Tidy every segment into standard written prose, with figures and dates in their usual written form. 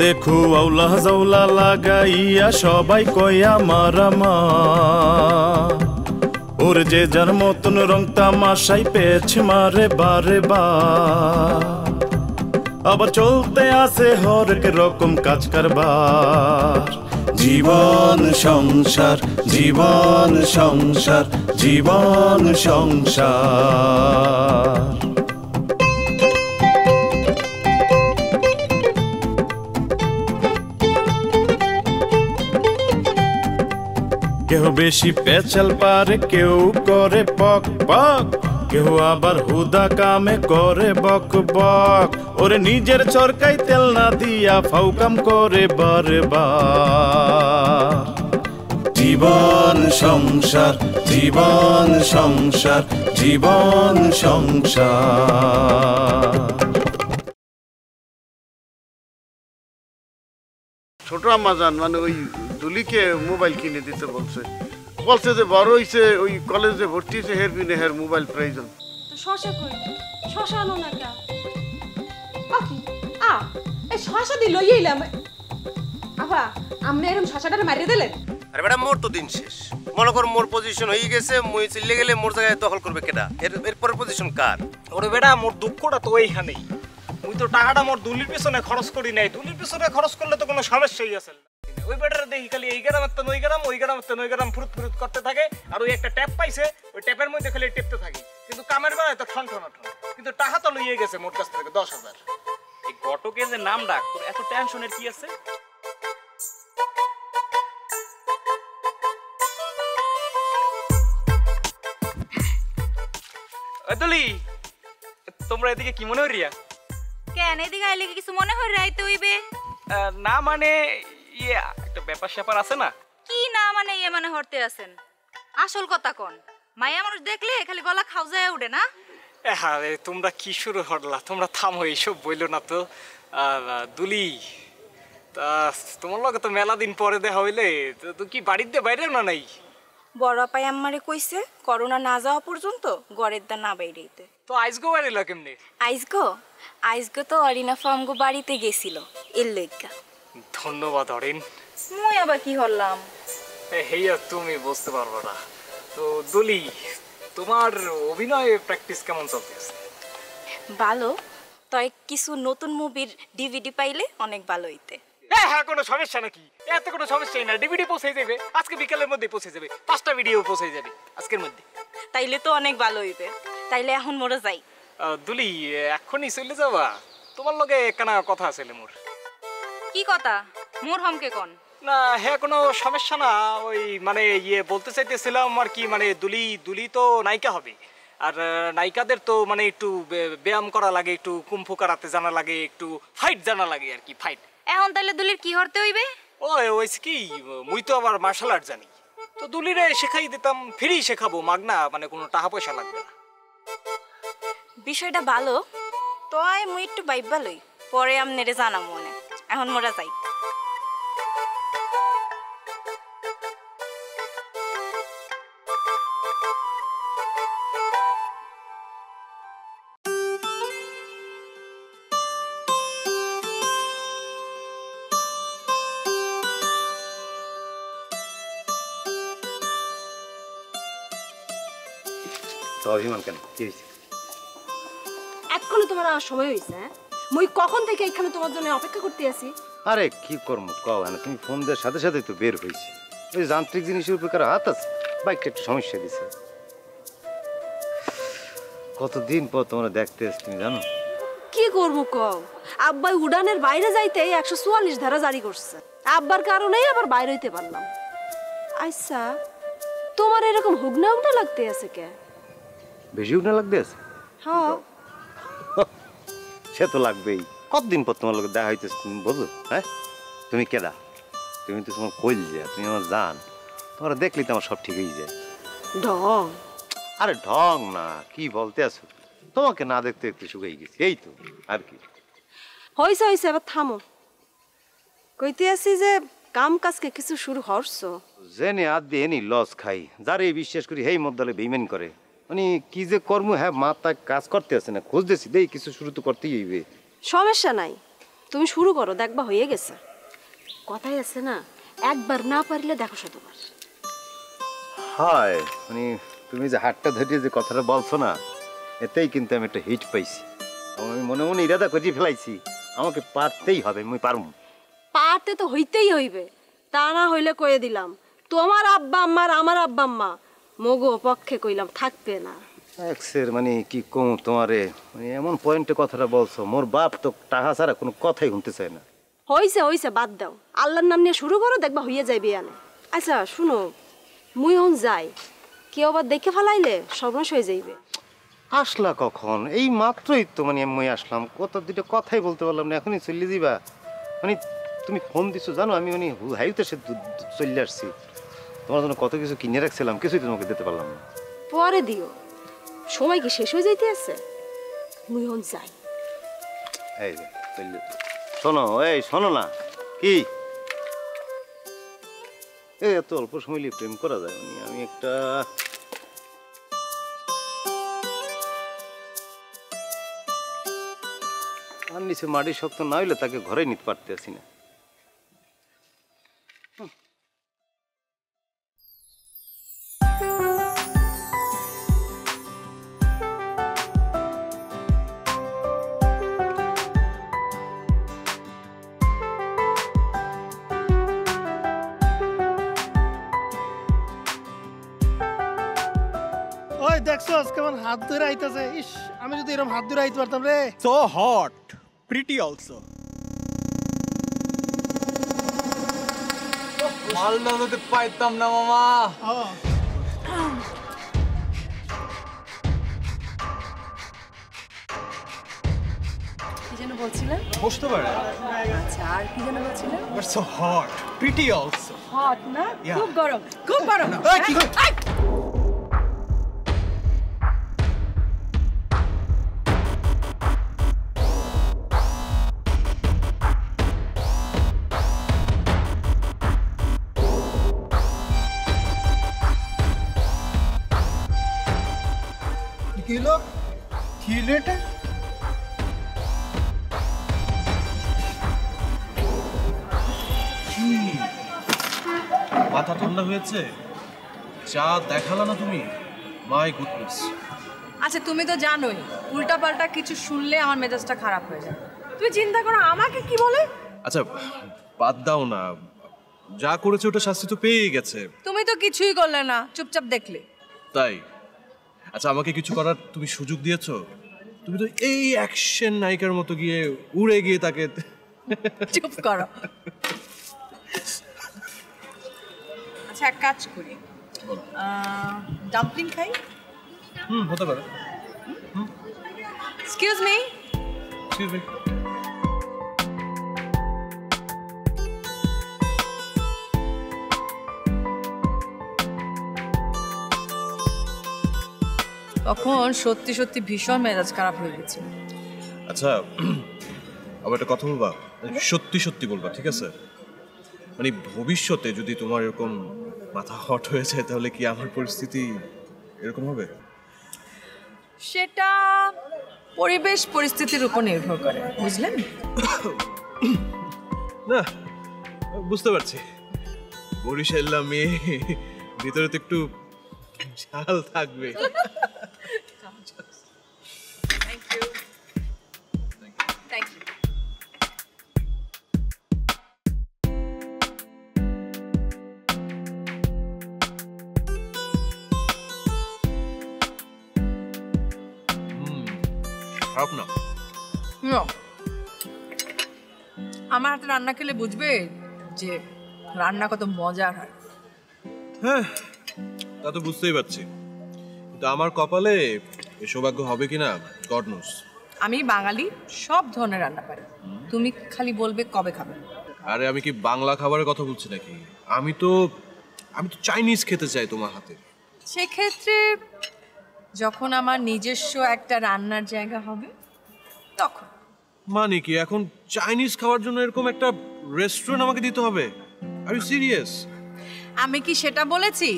দেখো আউলা জাউলা লাগাইয়া সবাই কয়া মারামা ওর যে যার মতন রং তামাশাই পেছ মারে বারে বার আবার চলতে আছে হরেক রকম কাজ কারবার জীবন সংসার জীবন সংসার জীবন সংসার কেউ বেশি পেঁচাল পারে কেউ করে পক পক কেউ আবার হুদা কামে করে বক বক ওরে নিজের চরকাই তেল না দিয়া ফাউ কাম করে বারবার জীবন সংসার জীবন সংসার জীবন সংসার। ছোট আম্মাজান মানে ওই দুলিকে মোবাইল কিনে দিতে বলছে বলছে যে বড় হইছে ওই কলেজে ভর্তি হয়েছে হের বিনে হের মোবাইল প্রয়োজন। তো শশা কই শশা আনো না কা আকি এই শশা দি লই আইলাম আবা আমনে এরকম শশাটারে মারিয়ে দিলেন। আরে বেটা মোর তো দিন শেষ মনে কর মোর পজিশন হয়ে গেছে মই চলে গেলে মোর জায়গায় দখল করবে কেডা এরপর পজিশন কার? ওরে বেটা মোর দুঃখটা তো এইখানেই মুই তো টাকাটা মোর দুলির পেছনে খরচ করি নাই দুলির পেছনে খরচ করলে তো কোনো সমস্যাই আছে না ওই বেটারে দেখি খালি এই গ্রাম একটা নই গ্রাম ওই গ্রাম একটা নই গ্রাম ফুরুত ফুরুত করতে থাকে আর ওই একটা ট্যাপ পাইছে ওই ট্যাপের মধ্যে খালি টেপতে থাকে কিন্তু কামের বেলায় তো ঠন ঠন ঠন কিন্তু টাকা তো লইয়ে গেছে মোর কাছ থেকে 10,000। এই ঘটকে যে নাম ডাক তোর এত টেনশনের কি আছে? দুলি তোমরা এদিকে কি মনে হইরিয়া? কেন এদিকে আইলে কি কিছু মনে হয় রাইতে হইবে? না মানে ইয়ে একটা ব্যাপার স্যাপার আছে না। কি না মানে ইয়ে মানে হরতে আছেন? আসল কথা কোন? মায়া মানুষ দেখলে খালি গলা খাওজায় উঠে না? আরে তোমরা কি শুরু হরলা তোমরা থামো এইসব বইলো না তো। দুলি তা তোমার লগে তো মেলা দিন পরে দেখা হইলে তো কি বাড়িতে বাইরে না নাই? বড় আপাই আম্মারে কইছে করোনা না যাওয়া পর্যন্ত ঘরের দা না বাইরেইতে। তো আইজগো বাড়িলা কেমনে? আইজগো তো অরিনা ফার্মগো বাড়িতে গেছিল এর লইগা। ধন্যবাদ অরিন। মুই আবার কি হলাম? হেইয়া তুমি বুঝতে পারবা না। তো দুলি তোমার অভিনয় প্র্যাকটিস কেমন চলতেছে? ভালো তাই কিছু নতুন মুভির ডিভিডি পাইলে অনেক ভালো হইতে। হ্যাঁ কোনো সমস্যা নাকি এত কোনো সমস্যাই না ডিভিডি পৌঁছে যাবে আজকে বিকালের মধ্যে পৌঁছে যাবে 5টা ভিডিও পৌঁছে যাবে আজকের মধ্যে। তাইলে তো অনেক ভালো হইবে তাইলে এখন মোরা যাই। দুলি এখনই চলে যাবা? তোমার লগে একখানা কথা আছে মোর। কি কথা? মোর হমকে কোন? না হ্যাঁ কোনো সমস্যা না ওই মানে ইয়ে বলতে চাইতেছিলাম আর কি মানে দুলি তো নায়িকা হবে আর নায়িকাদের তো মানে একটু ব্যায়াম করা লাগে একটু কুম্ফু কারাতে জানা লাগে একটু ফাইট জানা লাগে আর কি ফাইট। এখন তাইলে দুলির কি হরতে হইবে? ওই কি মুই তো আবার মার্শাল আর্ট জানি তো দুলিরে শেখাই দিতাম ফ্রি শেখাবো মাগনা মানে কোনো টাকা পয়সা লাগবে না। বিষয়টা ভালো তাই মুই একটু ভাইবা লই পরে আমনেরে জানাম মনে। এখন মোরা যাই। তো অভিমান কেন কি হয়েছে? এক্ষুনি তোমার আর সময় হইছে? মুই কখন থেকে এখানে তোমার জন্য অপেক্ষা করতে আছি। আরে কি করবো কও না তুমি ফোন দেওয়ার সাথে সাথে তো বের হয়েছে ওই যান্ত্রিক জিনিসের উপর কারো হাত আছে বাইকটা একটু সমস্যা দিছে। কতদিন পর তোমরা দেখতে এসে তুমি জানো? কি করবো কও আব্বাই উড়ানের বাইরে যাইতে 144 ধারা জারি করছে আব্বার কারণেই আবার বাইরে হইতে পারলাম। আচ্ছা তোমার এরকম হুগনা হুগনা লাগতে আছে কে? বেশি উঠনা লাগতে আছে? হ্যাঁ সে তো লাগবেই কতদিন পর তোমার লোক দেখা হইতেছে তুমি বোঝো? হ্যাঁ তুমি কেডা? তুমি তো তোমার কইল যা তুমি আমার জান তোমার দেখলি তো আমার সব ঠিক হয়ে যায়। ঢং? আরে ঢং না কি বলতে আছো তোমাকে না দেখতে একটু শুকিয়ে গেছি এই তো আর কি। হইছে হইছে এবার থামো। কইতে আছি যে কাম কাজকে কিছু শুরু হরছো? জেনে আদ দিয়ে নি লস খাই যারে বিশ্বাস করি হেই মদ্দালে বেইমান করে মানে কি যে কর্ম হ্যাঁ মাথা কাজ করতে আছে না খুঁজতেছি দেই কিছু শুরু তো করতেই হইবে। সমস্যা নাই তুমি শুরু করো, দেখবা হয়ে গেছে। কথাই আছে না, একবার না পারলে দেখো শতবার। হায় মানে তুমি যে হাতটা ধরিয়ে যে কথাটা বলছো না, এতেই কিন্তু আমি একটা হিট পাইছি। আমি মনে মনে ইরাদা করে ফেলাইছি, আমাকে পারতেই হবে, আমি পারব। পারতে তো হইতেই হইবে, তা না হইলে কয়ে দিলাম তোমার আব্বা আম্মার আমার আব্বা আম্মা মগো পক্ষে কইলাম থাকবে না। এক্সের মানে কি কম তোমারে, মানে এমন পয়েন্টে কথাটা বলছো, মোর বাপ তো টাকা ছাড়া কোনো কথাই শুনতে চায় না। হইছে হইছে, বাদ দাও, আল্লাহর নাম নিয়ে শুরু করো, দেখবা হইয়া যাই বিয়ানে। আচ্ছা শুনো, মুই হন যাই, কেউ আবার দেখে ফেলাইলে সর্বনাশ হয়ে যাইবে। আসলা কখন? এই মাত্রই তো মানে আমি আসলাম, কত দুটো কথাই বলতে পারলাম না, এখনই চলে দিবা? মানে তুমি ফোন দিছো জানো, আমি মানে হাইতে সে চলে আসছি, তোমার জন্য কত কিছু কিনে রাখছিলাম, কিছুই তোমাকে দিতে পারলাম না। পরে দিও, সময় কি শেষ হয়ে যাইতে আছে? মুই হন যাই। এই যে চলে, শোনো এই শোনো না, কি এই এত অল্প সময় নিয়ে প্রেম করা যায়? মানে আমি একটা আর নিচে মাটি শক্ত না হইলে তাকে ঘরে নিতে পারতে আসি না। ওই দেখছস কেমন হাত ধরে আইতাছে? ইস, আমি যদি এরকম হাত ধরে আইতে পারতাম রে। So hot, pretty also. Malda হতে পাইতাম না মামা। কি যেন বলছিলেন? বসতে পারে? আচ্ছা, আর কি যেন বলছিলেন? But so hot, pretty also. Hot না? Yeah. খুব গরম, খুব গরম। এই, কি গো- এই! কি হলো? কি হলো এটা? মাথা ঠান্ডা হয়েছে? যা দেখালা না তুমি, মাই গুডনেস। আচ্ছা তুমি তো জানোই উল্টাপাল্টা কিছু শুনলে আমার মেজাজটা খারাপ হয়ে যায়। তুমি চিন্তা করো আমাকে কি বলে। আচ্ছা বাদ দাও না, যা করেছে ওটা শাস্তি তো পেয়েই গেছে। তুমি তো কিছুই করলে না, চুপচাপ দেখলে। তাই? আচ্ছা আমাকে কিছু করার তুমি সুযোগ দিয়েছো? তুমি তো এই অ্যাকশন নায়িকার মতো গিয়ে উড়ে গিয়ে তাকে। চুপ করো। আচ্ছা এক কাজ করি, ডাম্পলিং খাই। হতে পারে। Excuse me. Excuse me. তখন সত্যি সত্যি ভীষণ মেজাজ খারাপ হয়ে গেছে। আচ্ছা আবার একটা কথা বলবা, সত্যি সত্যি বলবা, ঠিক আছে? মানে ভবিষ্যতে যদি তোমার এরকম মাথা হট হয়ে যায় তাহলে কি আমার পরিস্থিতি এরকম হবে? সেটা পরিবেশ পরিস্থিতির উপর নির্ভর করে, বুঝলেন? না বুঝতে পারছি, বরিশাল্লা মেয়ে, ভিতরে তো একটু ঝাল থাকবে। Thank you. Thank you. খারাপ না। আমার হাতে রান্না খেলে বুঝবে যে রান্না কত মজার হয়। হ্যাঁ তা তো বুঝতেই পারছি, কিন্তু আমার কপালে এ সৌভাগ্য হবে কিনা গড নোস। আমি বাঙালি, সব ধরনের রান্না পারি, তুমি খালি বলবে কবে খাবে। আরে আমি কি বাংলা খাবারের কথা বলছি নাকি? আমি তো চাইনিজ খেতে চাই তোমার হাতে। সেক্ষেত্রে যখন আমার নিজস্ব একটা রান্নার জায়গা হবে তখন। মানে কি এখন চাইনিজ খাওয়ার জন্য এরকম একটা রেস্টুরেন্ট আমাকে দিতে হবে? Are you serious? আমি কি সেটা বলেছি?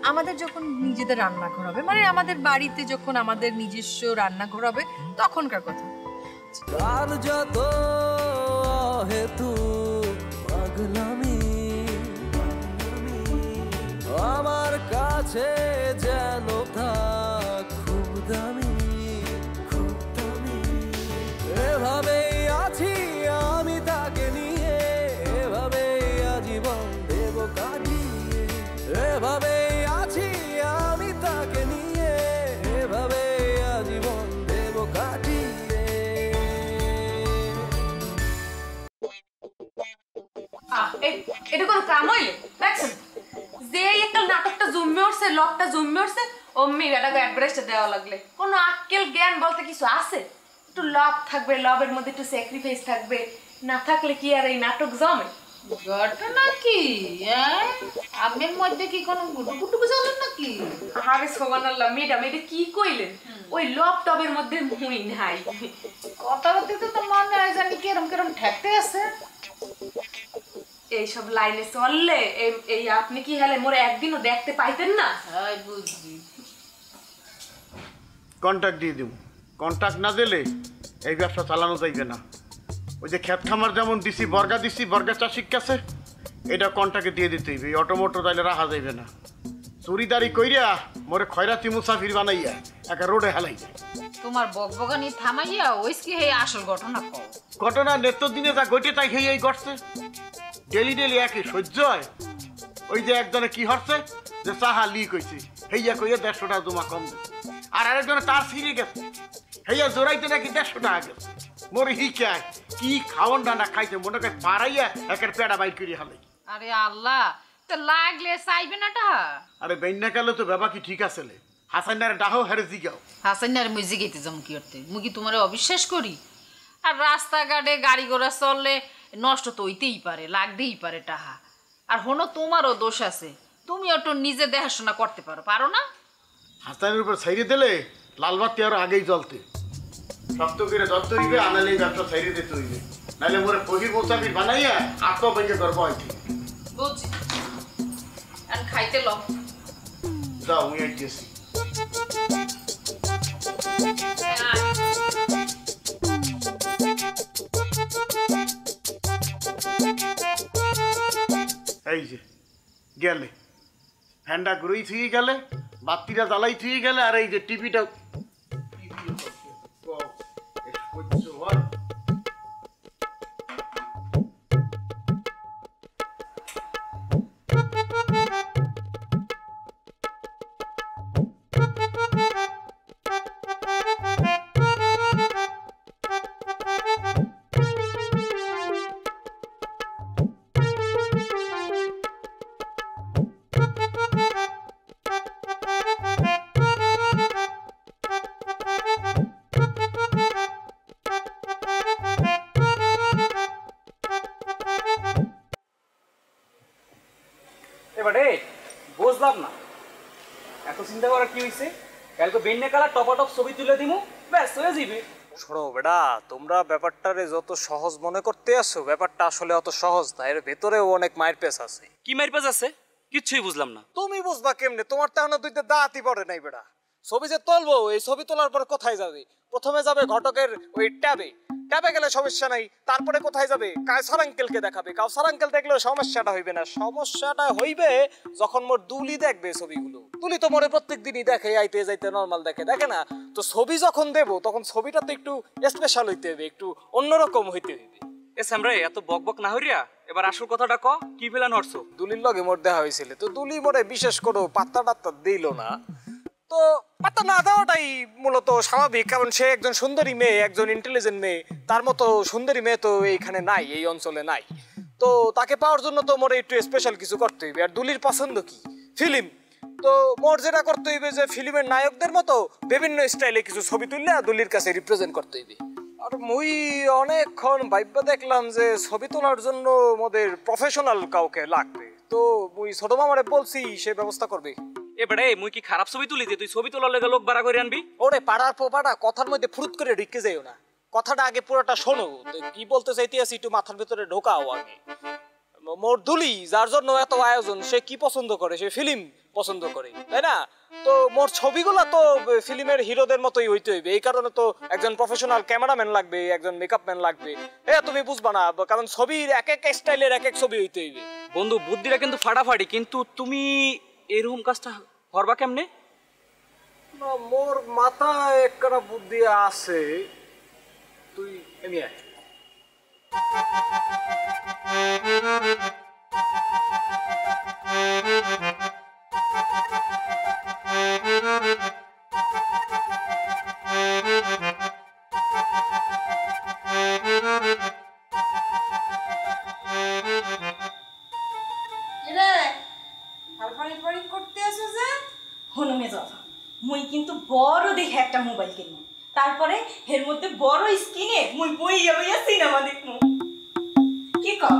আমাদের যখন নিজেদের রান্নাঘর হবে, মানে আমাদের বাড়িতে যখন আমাদের নিজস্ব রান্নাঘর হবে তখনকার কথা। করছি। কার যত হেতু পাগলামি আমার কাছে যেন তা খুব দামি, খুব দামি। এভাবেই আছি আমি তাকে নিয়ে, এভাবেই আজীবন দেব কাটিয়ে। এভাবেই আছি আমি তাকে নিয়ে, এভাবেই আজীবন দেব কাটিয়ে। এটা কোনো কাম হইলে দেখছেন যে একটা নাটকটা জমে উঠছে, লকটা জমে উঠছে, অমনি বেটাকে অ্যাডভারেজটা দেওয়া লাগলে কোনো আক্কেল জ্ঞান বলতে কিছু আছে? একটু লভ থাকবে, লভের মধ্যে একটু স্যাক্রিফাইস থাকবে, না থাকলে কি আর এই নাটক জমে? ঘটনা কি আমের মধ্যে কি কোনো গুটুগুটু জ্বলেন নাকি? আরে সোগানাল্লাহ ম্যাডাম এটা কি কইলেন? ওই লভ টবের মধ্যে মুই নাই। কথাবার্তা তো মনে হয় জানি কেরম কেরম ঠেকতে আছে। এইসব লাইনে চললে এই আপনি কি হলে মোরে একদিনও দেখতে পাইতেন না? হ্যাঁ বুঝছি। কন্ট্যাক্ট দিয়ে দিব, কন্ট্যাক্ট না দিলে এই ব্যবসা চালানো যাইবে না। ওই যে ক্ষেত খামার যেমন দিছি বর্গা চাষির কাছে, এটা কন্ট্যাক্টে দিয়ে দিতে হইবে। অটোমোটো তাইলে রাখা যাইবে না। চুরিদারি কইরা মোরে খয়রাতি মুসাফির বানাইয়া একা রোডে হেলাই যায়। তোমার বকবকানি থামাইয়া ওইস কি হে আসল ঘটনা কও। ঘটনা নেত্য দিনে যা ঘটে তাই খেয়ে ঘটছে। ডেলি একই সহ্য হয়। ওই যে একজনে কি হচ্ছে যে চাহা লিক হয়েছে, হেইয়া কইয়া 150 টাকা জমা কম দিচ্ছে। আর আরেকজনে তার ছিঁড়ে গেছে, হেইয়া জোরাইতে নাকি 150 টাকা গেছে। মোরে হিকায় কি খাওয়ান না খাইছে মনে করে পাড়াইয়া একের পেড়া বাইর করিয়া হালাই। আরে আল্লাহ, তো লাগলে চাইবে না টা। আরে বেন্না কালে তো বাবা কি ঠিক আছে লে? হাসান্নারে ডাহো হেরে জিগাও। হাসান্নারে মুই জিগাইতে যাম কি করতে? মুই কি তোমারে অবিশ্বাস করি? আর রাস্তাঘাটে গাড়ি ঘোড়া চললে নষ্ট তো হইতেই পারে, লাগতেই পারে টাহা। আর হনো তোমারও দোষ আছে, তুমি একটু নিজে দেখাশোনা করতে পারো না? হাসানের উপর ছাইরে দিলে লালবাতি আরো আগেই জ্বলতে। শক্ত করে ধরতে হইবে, আনালে এই ব্যবসা ছাইরে দিতে হইবে, নাহলে মোরে ফহির মোসাফির বানাইয়া আত্মভেঙ্গে করব হইতে। বুঝছি। আর খাইতে ল যাও মুই আইতেছি। এই যে গেলে ফ্যানটা ঘুরেই থুয়ে গেলে, বাতিটা জ্বালাই থুয়ে গেলে, আর এই যে টিভিটা এবারে বুঝলাম না এত চিন্তা করার কি হয়েছে? কালকে বেন্নে কালার টপাটপ ছবি তুলে দিমু, ব্যাস হয়ে যাবে। শোনো বেটা, তোমরা ব্যাপারটারে যত সহজ মনে করতে আসো, ব্যাপারটা আসলে অত সহজ না। এর ভেতরেও অনেক মায়ের পেছ আছে। কি মাইর পেজ আছে? কিচ্ছুই বুঝলাম না। তুমি বুঝবা কেমনে? তোমার তো এখনো দুইটা দাঁতই পড়ে নাই বেটা। ছবি যে তুলবো, এই ছবি তোলার পর কোথায় যাবে? প্রথমে যাবে ঘটকের ওই ট্যাবে গেলে সমস্যা নাই। তারপরে কোথায় যাবে? কাউসার আঙ্কেলকে দেখাবে। কাউসার আঙ্কেল দেখলেও সমস্যাটা হইবে না। সমস্যাটা হইবে যখন মোর দুলি দেখবে ছবিগুলো। তুলি তো মোরে প্রত্যেক দিনই দেখে, আইতে যাইতে নর্মাল দেখে না। তো ছবি যখন দেবো তখন ছবিটা তো একটু স্পেশাল হইতে হবে, একটু অন্যরকম হইতে হইবে। এ সামরে এত বকবক না হইরা এবার আসল কথাটা ক, কি প্ল্যান হরছো? দুলির লগে মোর দেখা হয়েছিল, তো দুলি মোরে বিশেষ করে পাত্তা টাত্তা দিল না। তো পাত্তা না দেওয়াটাই মূলত স্বাভাবিক, কারণ সে একজন সুন্দরী মেয়ে, একজন ইন্টেলিজেন্ট মেয়ে। তার মতো সুন্দরী মেয়ে তো এইখানে নাই, এই অঞ্চলে নাই। তো তাকে পাওয়ার জন্য তো মোর একটু স্পেশাল কিছু করতে হইবে। আর দুলির পছন্দ কি? ফিল্ম। তো মোর যেটা করতে হইবে যে ফিল্মের নায়কদের মতো বিভিন্ন স্টাইলে কিছু ছবি তুললে দুলির কাছে রিপ্রেজেন্ট করতে হইবে। আর মুই অনেকক্ষণ ভাইবা দেখলাম যে ছবি তোলার জন্য মোদের প্রফেশনাল কাউকে লাগবে। তো মুই ছোট মামারে বলছি, সে ব্যবস্থা করবে। এবারে মুই কি খারাপ ছবি তুলি দিয়ে তুই ছবি তোলার লেগে লোক ভাড়া করে আনবি? ওরে পাড়ার পোপাটা কথার মধ্যে ফুরুত করে ঢুকে যাইও না। কথাটা আগে পুরোটা শোনো, কি বলতে চাইতে আছি একটু মাথার ভিতরে ঢোকাও আগে। মোর দুলি যার জন্য এত আয়োজন, সে কি পছন্দ করে? সে ফিল্ম পছন্দ করে, তাই না? তো মোর ছবিগুলো তো ফিল্মের হিরোদের মতোই হইতে হইবে, এই কারণে তো একজন প্রফেশনাল ক্যামেরাম্যান লাগবে, একজন মেকআপ ম্যান লাগবে। তুমি বুঝবা না, কারণ ছবির এক এক স্টাইলের এক এক ছবি হইতে হইবে। বন্ধু বুদ্ধিটা কিন্তু ফাটাফাটি, কিন্তু তুমি এরকম কাজটা করবা কেমনে? না, মোর মাথায় একটা বুদ্ধি আছে, তুই এমনি আয়। মুই কিন্তু বড় দেখে একটা মোবাইল কিনবো, তারপরে এর মধ্যে বড় স্ক্রিনে মুই বইয়া বইয়া সিনেমা দেখবো। কি কর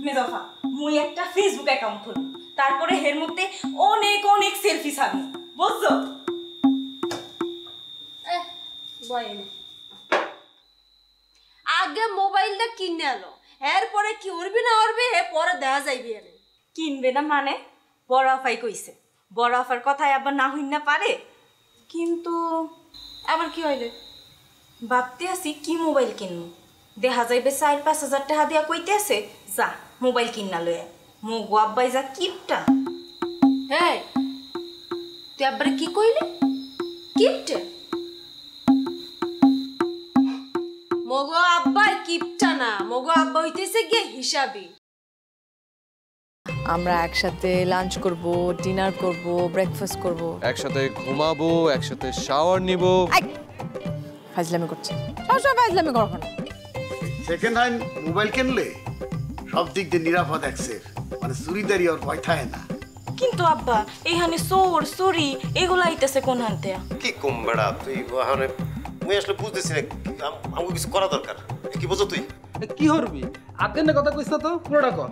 মেজফা? মুই একটা ফেসবুক অ্যাকাউন্ট খুলবো, তারপরে এর মধ্যে অনেক অনেক সেলফি ছাড়বো, বুঝছো? আগে মোবাইলটা কিনে আলো, এরপরে কি উড়বি না উড়বি হে পরে দেখা যাইবি। কিনবে না মানে? বড় আফাই কইছে, বড় আফার কথায় আবার না হইন না পারে। কিন্তু আবার কি হইলে? ভাবতে আছি কি মোবাইল কিনবো, দেখা যাইবে 4-5 হাজার টাকা দিয়া কইতে আছে যা মোবাইল কিনা লয়ে। মগো আব্বাই যা কিপটা। হ্যাঁ তুই আব্বারে কি কইলি? কিপটা? মগো আব্বাই কিপটা না, মগো আব্বা হইতেছে গিয়ে হিসাবি। আমরা একসাথে লাঞ্চ করব, ডিনার করব, ব্রেকফাস্ট করব, একসাথে ঘুমাবো, একসাথে শাওয়ার নিব। ফাজলামি করছে, সবসময় ফাজলামি করো না। সেকেন্ড হ্যান্ড মোবাইল কিনলে সব দিক দিয়ে নিরাপদ অ্যাক্সেস, মানে চুরিদারি আর ভয় থাকে না। কিন্তু আব্বা এইখানে চোর চুরি এগুলো আইতেছে কোন হানতে? কি কম বেড়া তুই ওখানে মুই আসলে বুঝতেছি না আমাকে কিছু করা দরকার। কি বুঝো তুই? কি করবি? আতেন কথা কইছ না তো পুরোটা কর।